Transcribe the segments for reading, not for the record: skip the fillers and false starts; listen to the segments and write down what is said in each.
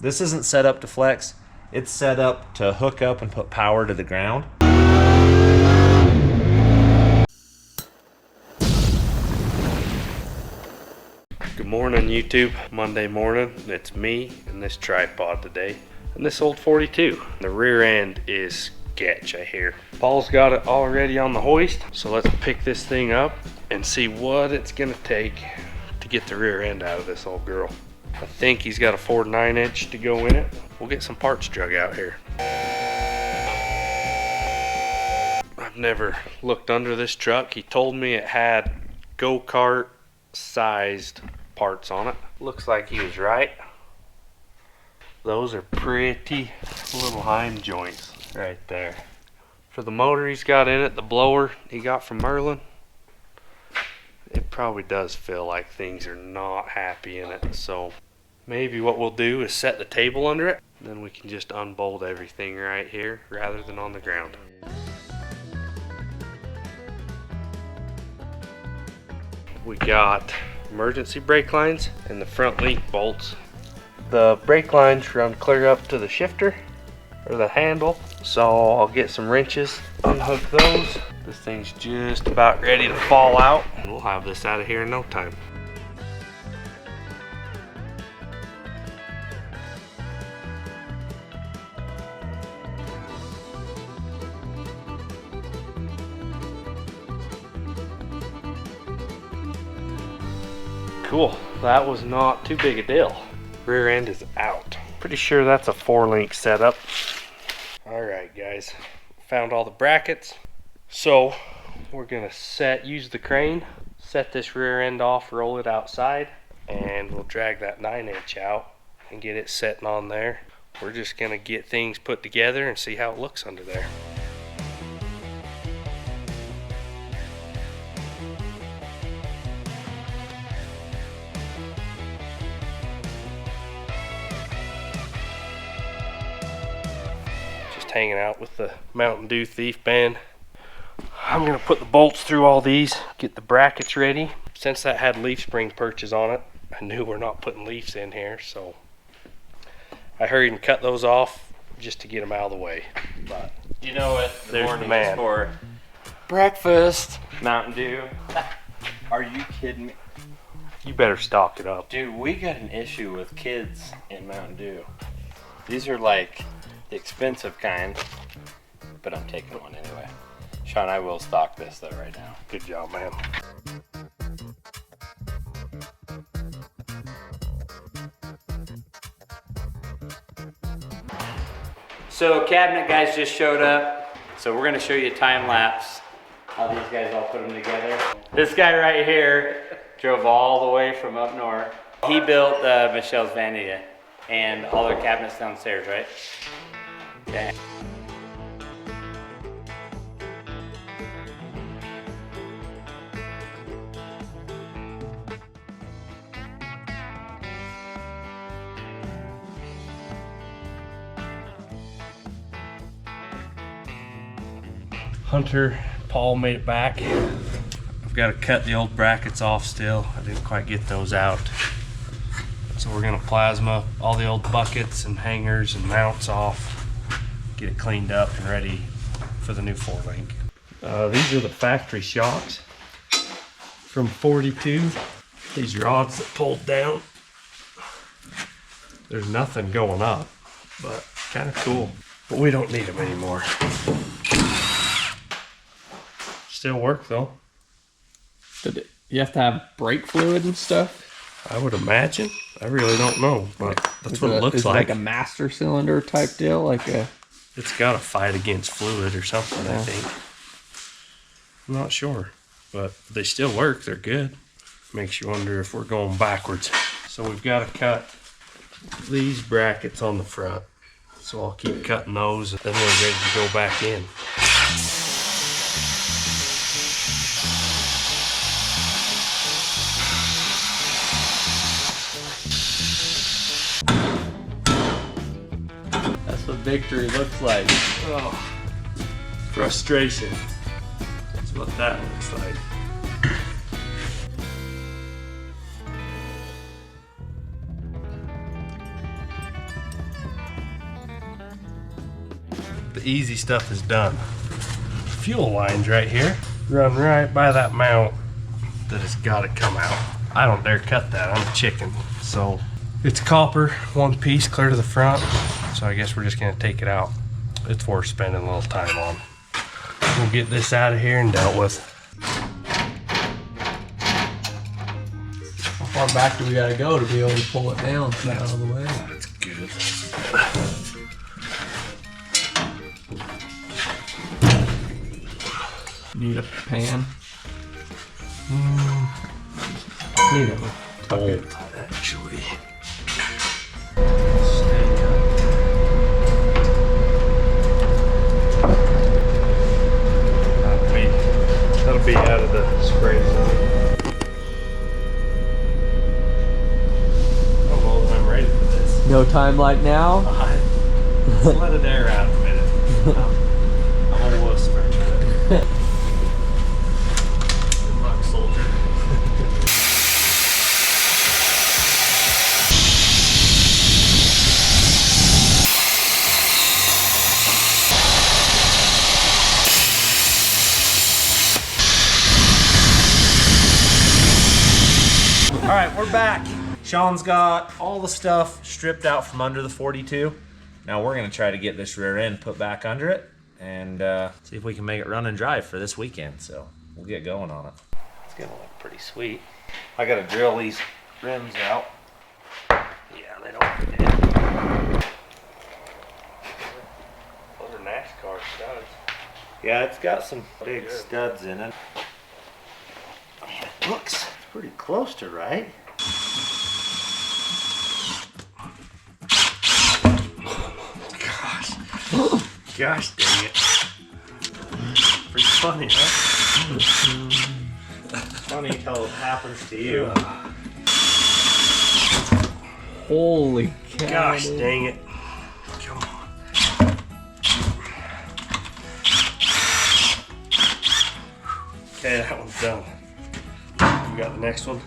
This isn't set up to flex. It's set up to hook up and put power to the ground. Good morning, YouTube. Monday morning. It's me and this tripod today. And this old 42. The rear end is sketch, I hear. Paul's got it already on the hoist. So let's pick this thing up and see what it's gonna take to get the rear end out of this old girl. I think he's got a 4 9-inch to go in it. We'll get some parts drug out here. I've never looked under this truck. He told me it had go-kart sized parts on it. Looks like he was right. Those are pretty little hind joints right there. For the motor he's got in it, the blower he got from Merlin, it probably does feel like things are not happy in it. So maybe what we'll do is set the table under it, then we can just unbolt everything right here rather than on the ground. We got emergency brake lines and the front link bolts. The brake lines run clear up to the shifter or the handle, so I'll get some wrenches, unhook those. This thing's just about ready to fall out, and we'll have this out of here in no time. Cool, that was not too big a deal. Rear end is out. Pretty sure that's a 4-link setup. Alright guys, found all the brackets. So we're gonna use the crane, set this rear end off, roll it outside, and we'll drag that 9-inch out and get it setting on there. We're just gonna get things put together and see how it looks under there. Hanging out with the Mountain Dew Thief band. I'm gonna put the bolts through all these, get the brackets ready. Since that had leaf spring perches on it, I knew we're not putting leaves in here, so I hurried and cut those off just to get them out of the way. But you know what the morning is for? Breakfast. Mountain Dew. Are you kidding me? you better stock it up. Dude, we got an issue with kids in Mountain Dew. These are like the expensive kind, but I'm taking one anyway. Sean, I will stock this though right now. Good job, man. So cabinet guys just showed up. So we're gonna show you a time lapse how these guys all put them together. This guy right here drove all the way from up north. He built Michelle's vanity and all their cabinets downstairs, right? Okay. Hunter, Paul made it back. I've got to cut the old brackets off still. I didn't quite get those out. So we're gonna plasma all the old buckets and hangers and mounts off, get it cleaned up and ready for the new 4-link. These are the factory shocks from 42. These rods that pulled down. There's nothing going up, but kind of cool. But we don't need them anymore. Still work though. Did you have to have brake fluid and stuff? I would imagine. I really don't know, but that's what it looks is like. Like a master cylinder type deal, like a. It's got to fight against fluid or something. I think. I'm not sure, but they still work. They're good. Makes you wonder if we're going backwards. So we've got to cut these brackets on the front. So I'll keep cutting those, and then we're ready to go back in. That's what victory looks like. Oh, frustration. That's what that looks like. the easy stuff is done. Fuel lines right here run right by that mount that has got to come out. I don't dare cut that, I'm a chicken. So it's copper, one piece clear to the front. So I guess we're just gonna take it out. It's worth spending a little time on. We'll get this out of here and dealt with. How far back do we gotta go to be able to pull it down out of the way? That's good. Need a pan? Need a Bolt, actually. That'll be out of the spray zone. I don't know if I'm ready for this. No time like now? Let's let it air out a minute. I'm a wuss for a minute. Good luck, soldier. All right, we're back. Sean's got all the stuff stripped out from under the 42. Now we're gonna try to get this rear end put back under it and see if we can make it run and drive for this weekend. So we'll get going on it. It's gonna look pretty sweet. I gotta drill these rims out. Yeah, they don't fit. Those are NASCAR studs. Yeah, it's got some big studs in it. Man, it looks pretty close to right. Gosh dang it. Pretty funny, huh? Funny how it happens to you. Holy cow. Gosh dude. dang it. Come on. Okay, that one's done. We got the next one.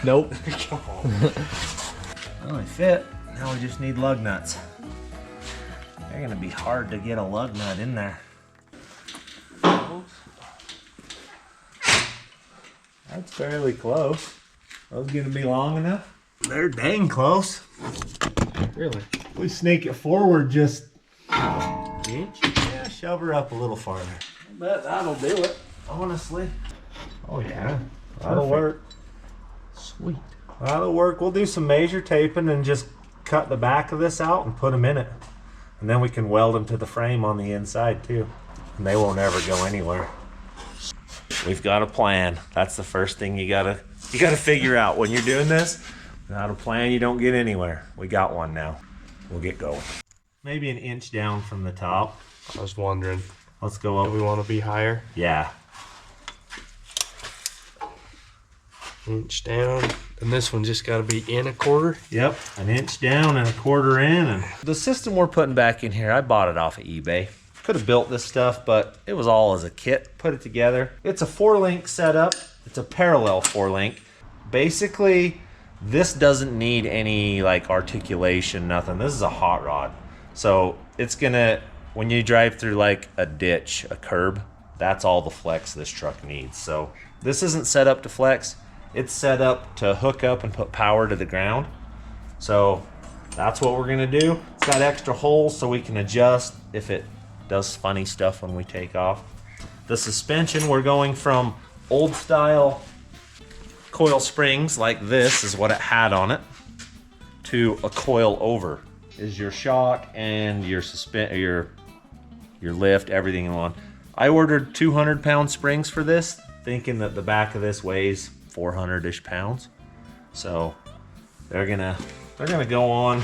Nope. Come on. Well, they fit. Now we just need lug nuts. They're gonna be hard to get a lug nut in there. That's fairly close. Those gonna be long enough? They're dang close. Really? We snake it forward just an inch. Yeah, shove her up a little farther. I bet that'll do it. Honestly. Oh yeah. That'll Perfect. work. Sweet. That'll work. We'll do some measure taping and just cut the back of this out and put them in it. And then we can weld them to the frame on the inside too. And they won't ever go anywhere. We've got a plan. That's the first thing you gotta figure out when you're doing this. Without a plan, you don't get anywhere. We got one now. We'll get going. Maybe an inch down from the top. I was wondering, Let's go do up. we want to be higher? Yeah. Inch down. And this one just got to be in a quarter? Yep, an inch down and a quarter in. And the system we're putting back in here, I bought it off of eBay. Could have built this stuff, but it was all as a kit. Put it together. It's a 4-link setup. It's a parallel 4-link. Basically, this doesn't need any like articulation, nothing. This is a hot rod. So it's gonna, when you drive through like a ditch, a curb, that's all the flex this truck needs. So this isn't set up to flex. It's set up to hook up and put power to the ground. So that's what we're gonna do. It's got extra holes so we can adjust if it does funny stuff when we take off. The suspension, we're going from old style coil springs like this is what it had on it to a coil over is your shock and your your lift, everything in one. I ordered 200-pound springs for this, thinking that the back of this weighs 400-ish pounds. So they're gonna go on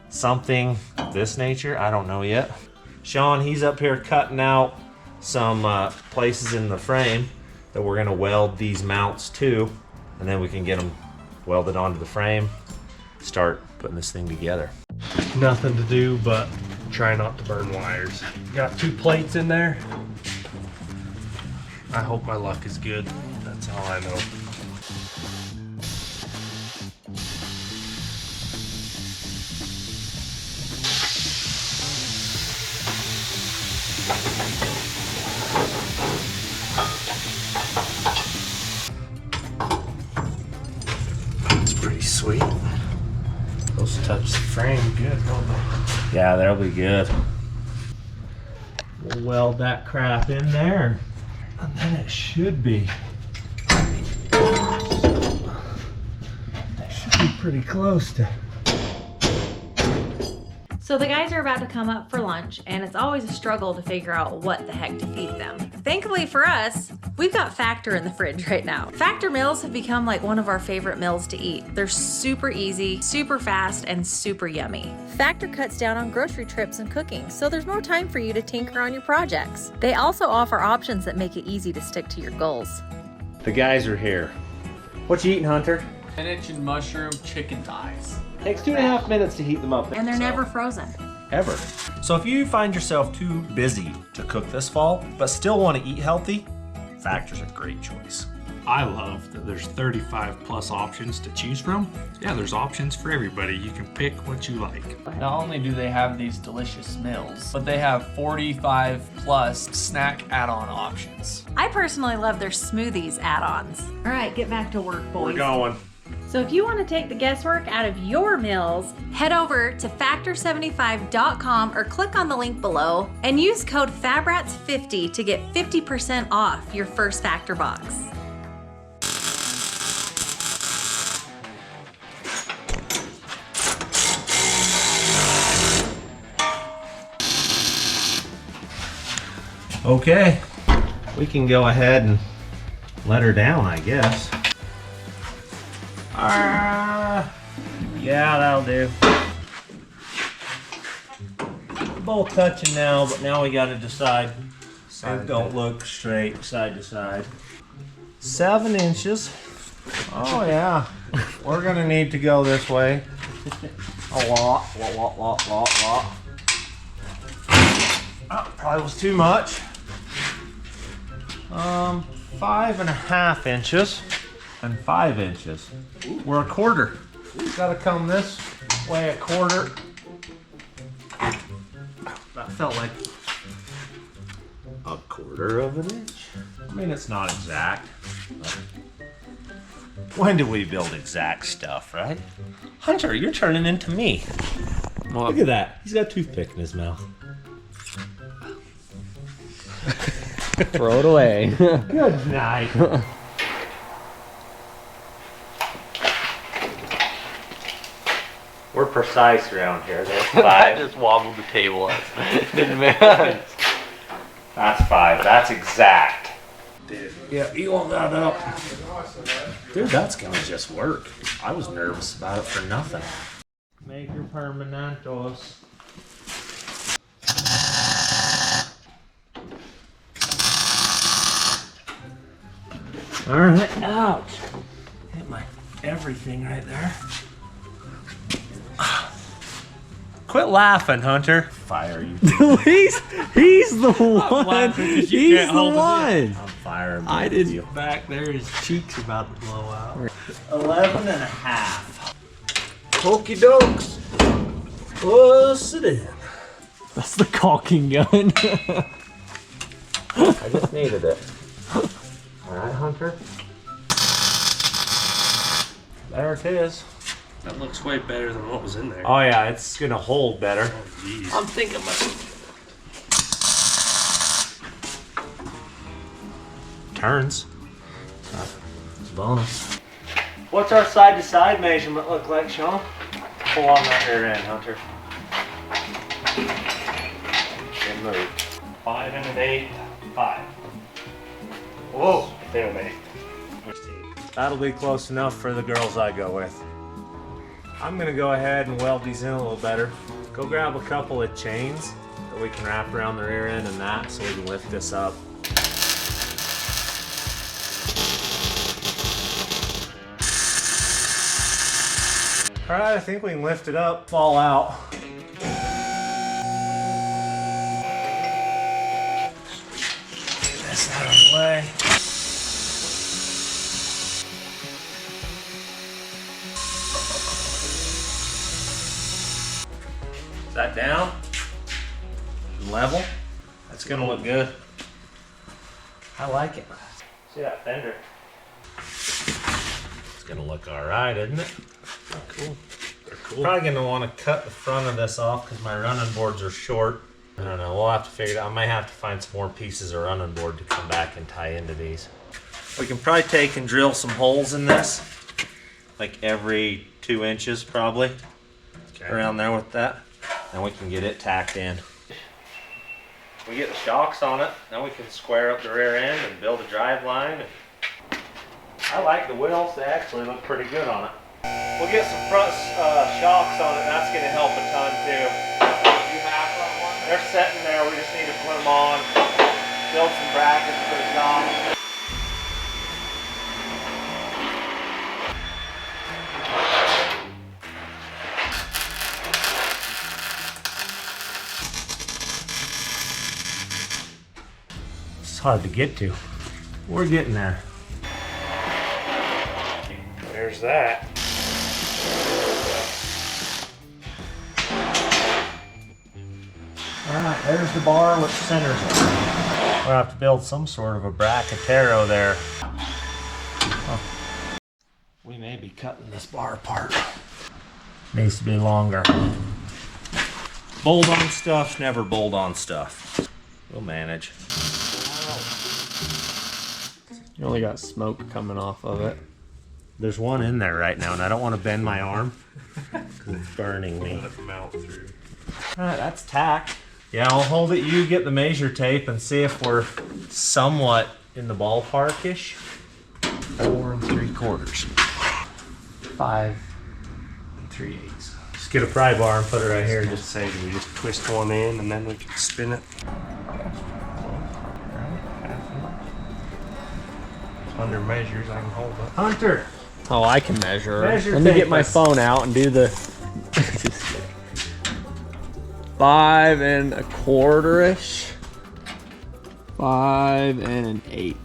something of this nature. I don't know yet. Sean, he's up here cutting out some places in the frame that we're gonna weld these mounts to, and then we can get them welded onto the frame, start putting this thing together. Nothing to do but try not to burn wires. Got 2 plates in there. I hope my luck is good. That's all I know. Those touch the frame good, don't they? Yeah, that'll be good. We'll weld that crap in there, and then it should be. That should be pretty close to. So the guys are about to come up for lunch, and it's always a struggle to figure out what the heck to feed them. Thankfully for us, we've got Factor in the fridge right now. Factor meals have become like one of our favorite meals to eat. They're super easy, super fast, and super yummy. Factor cuts down on grocery trips and cooking, so there's more time for you to tinker on your projects. They also offer options that make it easy to stick to your goals. The guys are here. What you eating, Hunter? Spinach and mushroom chicken thighs. Takes 2.5 minutes to heat them up. And they're never frozen. Ever. So if you find yourself too busy to cook this fall, but still want to eat healthy, Factor's a great choice. I love that there's 35 plus options to choose from. Yeah, there's options for everybody. You can pick what you like. Not only do they have these delicious meals, but they have 45 plus snack add-on options. I personally love their smoothies add-ons. All right, get back to work, boys. We're going. So if you want to take the guesswork out of your meals, head over to factor75.com or click on the link below and use code FabRats50 to get 50% off your first Factor box. Okay, we can go ahead and let her down, I guess. Yeah, that'll do. Both touching now, but now we gotta decide. It don't look straight side to side. 7 inches. Oh yeah. We're gonna need to go this way. A lot. Oh, probably was too much. 5.5 inches and 5 inches. We're a quarter. Gotta come this way a quarter. That felt like a quarter of an inch. I mean, it's not exact. When do we build exact stuff, right? Hunter, you're turning into me. Look at that. He's got a toothpick in his mouth. Throw it away. Good night. We're precise around here. There's 5. Just wobbled the table up. That's 5. That's exact. Yeah, you want that up. Dude, that's gonna just work. I was nervous about it for nothing. Maker permanentos. Alright, ouch. Hit my everything right there. Quit laughing, Hunter. Fire you. he's the one. He's the one. I'm firing. I did. You. Back there, his cheek's about to blow out. 11.5. Okie dokes. Puss it in. That's the caulking gun. I just needed it. Alright, Hunter. There it is. That looks way better than what was in there. Oh yeah, it's gonna hold better. Oh, jeez. I'm thinking turns. It's a bonus. What's our side to side measurement look like, Sean? Pull on that rear end, Hunter. Good move. 5 and an 8. 5. Whoa. Stalemate. That'll be close enough for the girls I go with. I'm gonna go ahead and weld these in a little better. Go grab a couple of chains that we can wrap around the rear end and that so we can lift this up. Alright, I think we can lift it up, fall out. Get this out of the way. Is that down? Level? That's gonna look good. I like it. See that fender? It's gonna look alright, isn't it? Oh, cool. They're Probably gonna want to cut the front of this off because my running boards are short. I don't know, we'll have to figure it out. I might have to find some more pieces of running board to come back and tie into these. We can probably take and drill some holes in this, like every 2 inches probably, around there with that. And we can get it tacked in. We get the shocks on it, then we can square up the rear end and build a drive line. I like the wheels, they actually look pretty good on it. We'll get some front shocks on it, that's gonna help a ton too. You have one? They're sitting there, we just need to put them on, build some brackets for the top. It's hard to get to. We're getting there. There's that. Alright, there's the bar which centers it. We'll have to build some sort of a bracketero there. Oh. We may be cutting this bar apart. Needs to be longer. Bolt on stuff, never bolt on stuff. We'll manage. You only got smoke coming off of it. There's one in there right now, and I don't want to bend my arm because it's burning me. Let it melt through. Alright, that's tack. Yeah, I'll hold it. You get the measure tape and see if we're somewhat in the ballpark-ish. 4 3/4. 5 3/8. Just get a pry bar and put it right here. Just say we just twist one in and then we can spin it. Under measures, I can hold it. Hunter! Oh, I can measure. Measure Let me tape get my us. phone out and do the 5 1/4-ish. 5 1/8.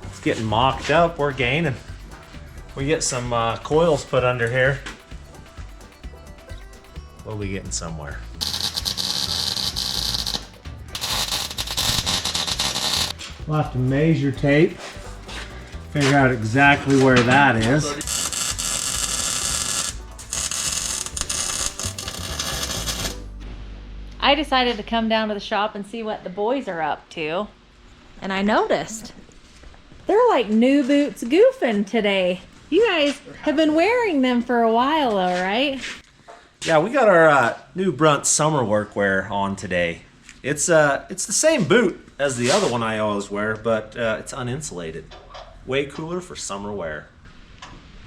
It's getting mocked up. We're gaining. We get some coils put under here. We'll be getting somewhere. We'll have to measure tape, figure out exactly where that is. I decided to come down to the shop and see what the boys are up to. And I noticed they're like new boots goofing today. You guys have been wearing them for a while though, right? Yeah, we got our new Brunt summer workwear on today. It's the same boot as the other one I always wear, but it's uninsulated. Way cooler for summer wear.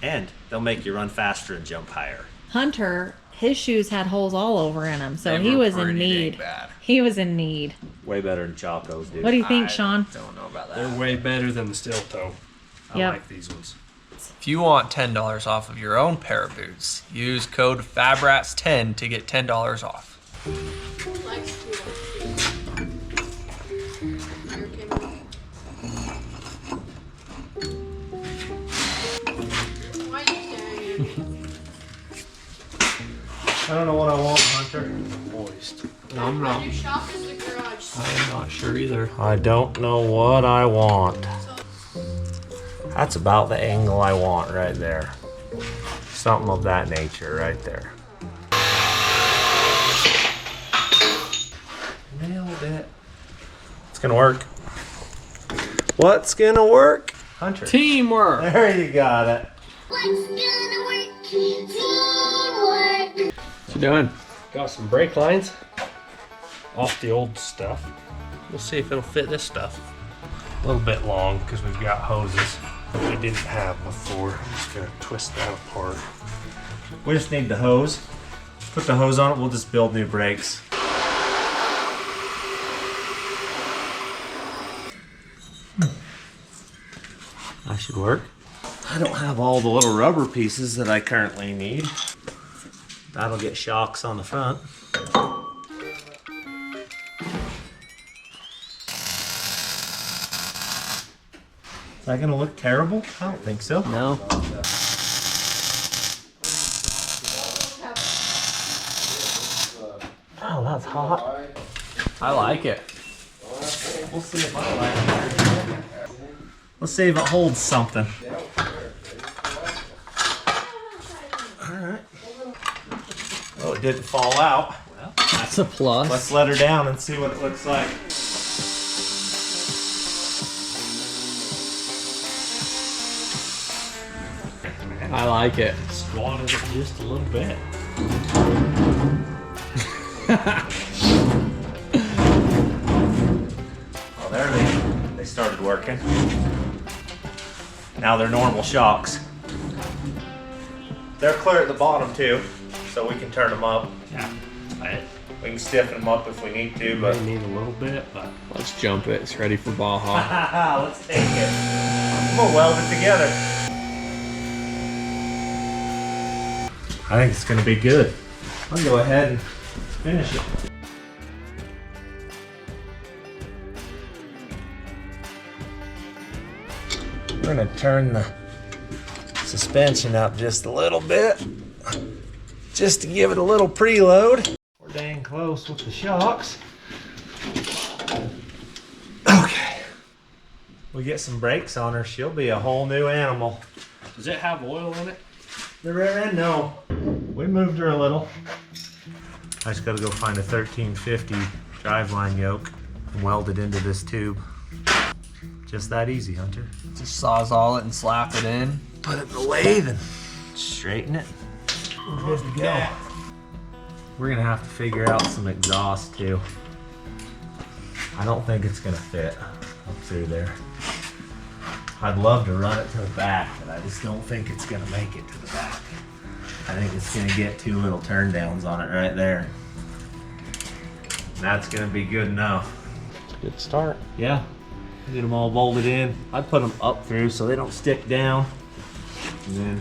And they'll make you run faster and jump higher. Hunter, his shoes had holes all over in them, so he was in need. He was in need. Way better than Chaco's, dude. What do you think, Sean? Don't know about that. They're way better than the steel toe. I Yep. like these ones. If you want $10 off of your own pair of boots, use code FabRats10 to get $10 off. I don't know what I want, Hunter. Moist. No, I'm not. Your shop is the garage. I'm not sure either. I don't know what I want. That's about the angle I want right there. Something of that nature right there. Nailed it. It's gonna work. What's gonna work? Hunter. Teamwork! There you got it. What's gonna work? Teamwork. What you doing? Got some brake lines off the old stuff. We'll see if it'll fit this stuff. A little bit long because we've got hoses that we didn't have before. I'm just gonna twist that apart. We just need the hose. Put the hose on it, we'll just build new brakes. That should work. I don't have all the little rubber pieces that I currently need. That'll get shocks on the front. Is that gonna look terrible? I don't think so. No. Oh, that's hot. I like it. We'll see if I like it. Let's see if it holds something. Alright. Oh, it didn't fall out. Well, that's a plus. Let's let her down and see what it looks like. I like it. Squatted it just a little bit. Oh, there they started working. Now they're normal shocks. They're clear at the bottom too, so we can turn them up. Yeah. We can stiffen them up if we need to, but May need a little bit, but Let's jump it. It's ready for Baja. let's take it. We'll weld it together. I think it's gonna be good. I'll go ahead and finish it. We're gonna turn the suspension up just a little bit, just to give it a little preload. We're dang close with the shocks. Okay. We get some brakes on her, she'll be a whole new animal. does it have oil in it? The rear end, no. We moved her a little. I just gotta go find a 1350 driveline yoke and weld it into this tube. Just that easy, Hunter. Just sawzall it and slap it in. Put it in the lathe and straighten it. We're good to go. We're gonna have to figure out some exhaust too. I don't think it's gonna fit up through there. I'd love to run it to the back, but I just don't think it's gonna make it to the back. I think it's gonna get two little turn downs on it right there. That's gonna be good enough. Good start. Yeah. Get them all bolted in. I put them up through so they don't stick down. And then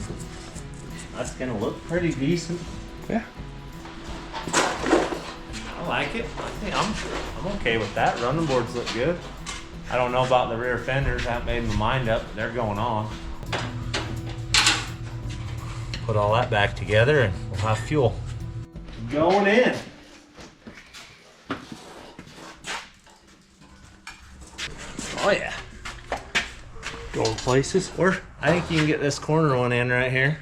that's gonna look pretty decent. Yeah. I like it. I think I'm okay with that. Running boards look good. I don't know about the rear fenders. I haven't made my mind up, but they're going on. Put all that back together and we'll have fuel. Going in. Oh yeah. Going places. I think you can get this corner one in right here.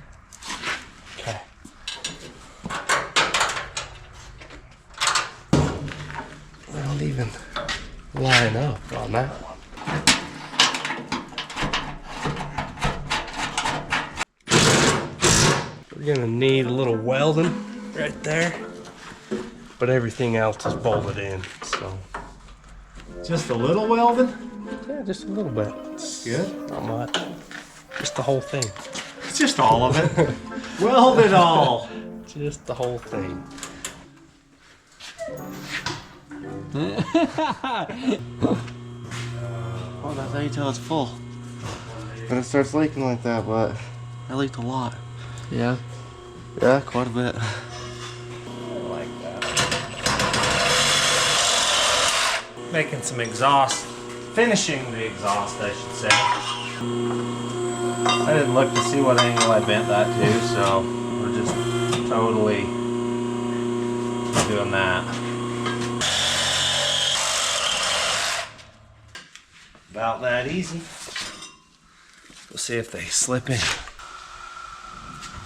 Okay. I don't even line up on that one. We're gonna need a little welding right there, but everything else is bolted in, so. Just a little welding. Yeah, just a little bit. Good. Not much. Just the whole thing. It's just all of it. Weld it all. Just the whole thing. Well, that's how you tell it's full. When it starts leaking like that, but I leaked a lot. Yeah. Yeah, quite a bit. Making some exhaust, finishing the exhaust, I should say. I didn't look to see what angle I bent that to, so we're just totally doing that. About that easy. We'll see if they slip in.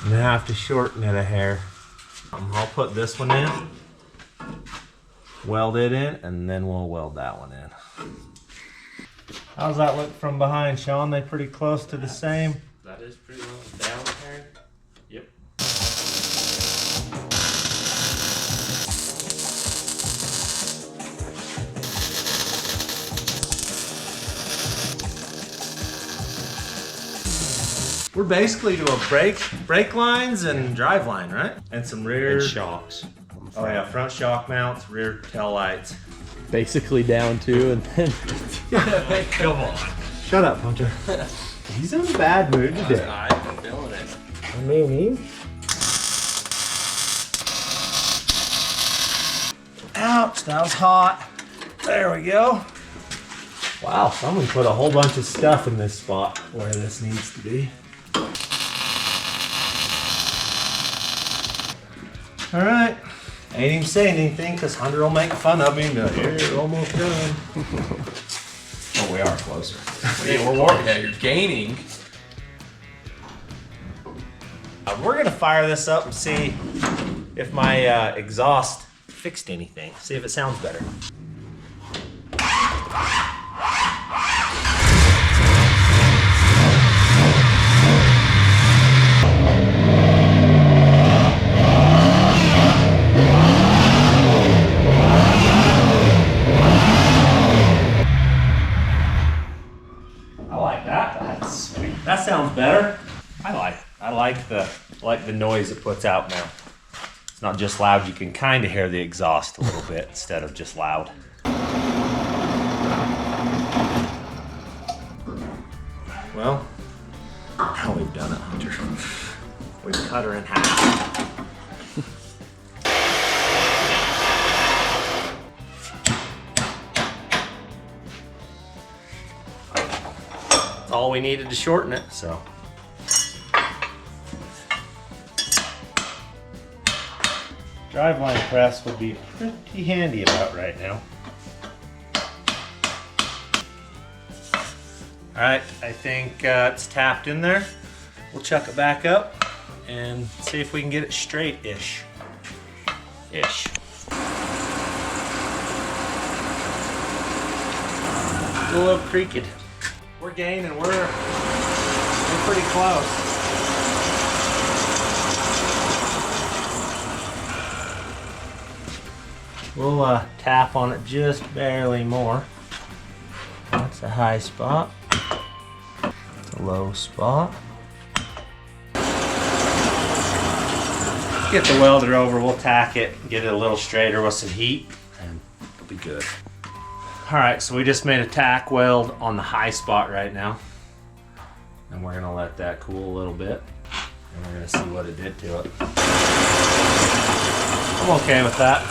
I'm gonna have to shorten it a hair. I'll put this one in. Weld it in, and then we'll weld that one in. How's that look from behind, Sean? They pretty close to the same? That is pretty low down there. Yep. We're basically doing brake lines and drive line, right? And some rear And shocks. Oh yeah, front shock mounts, rear tail lights. Basically down to, and then Come on. Shut up, Hunter. He's in a bad mood today. I'm feeling it. I mean, ouch, that was hot. There we go. Wow, someone put a whole bunch of stuff in this spot where this needs to be. All right. Ain't even saying anything because Hunter will make fun of me and be like, here, almost done. Oh, we are closer. Yeah, you're gaining. We're gonna fire this up and see if my exhaust fixed anything. See if it sounds better. I like that. That's sweet. That sounds better. I like it. I like the noise it puts out now. It's not just loud, you can kind of hear the exhaust a little bit instead of just loud. Well, now we've done it, Hunter. We've cut her in half. That's all we needed to shorten it, so. Driveline press would be pretty handy about right now. Alright, I think it's tapped in there. We'll chuck it back up and see if we can get it straight-ish. Ish. A little creaked. We're gaining, we're pretty close. We'll tap on it just barely more. That's a high spot. That's a low spot. Get the welder over, we'll tack it, get it a little straighter with some heat, and it'll be good. Alright, so we just made a tack weld on the high spot right now. And we're gonna let that cool a little bit. And we're gonna see what it did to it. I'm okay with that.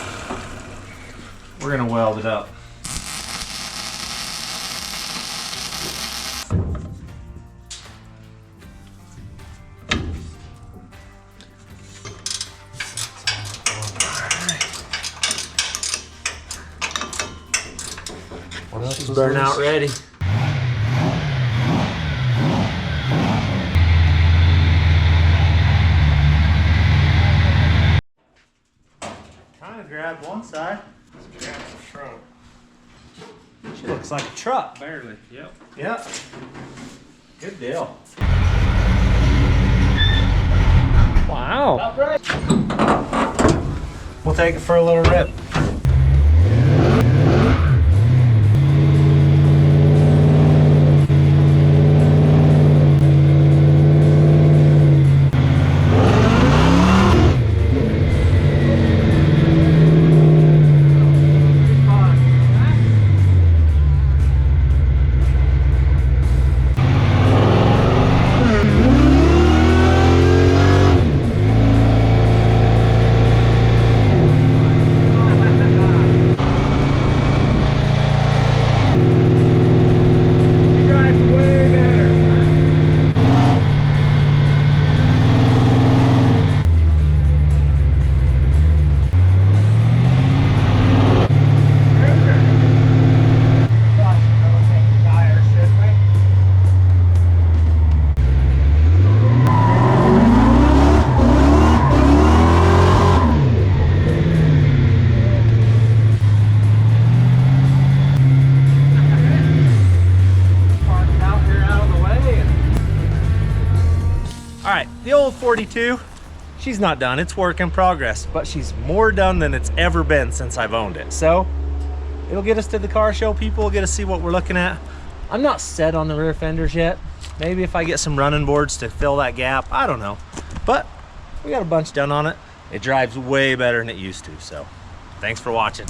We're gonna weld it up. What else is burnout ready? Kind of grabbed one side. She looks like a truck. Barely. Yep. Yep. Good deal. Wow. We'll take it for a little rip. The old 42, she's not done. It's work in progress, but she's more done than it's ever been since I've owned it. So it'll get us to the car show. People will get to see what we're looking at. I'm not set on the rear fenders yet. Maybe if I get some running boards to fill that gap, I don't know. But we got a bunch done on it. It drives way better than it used to. So thanks for watching.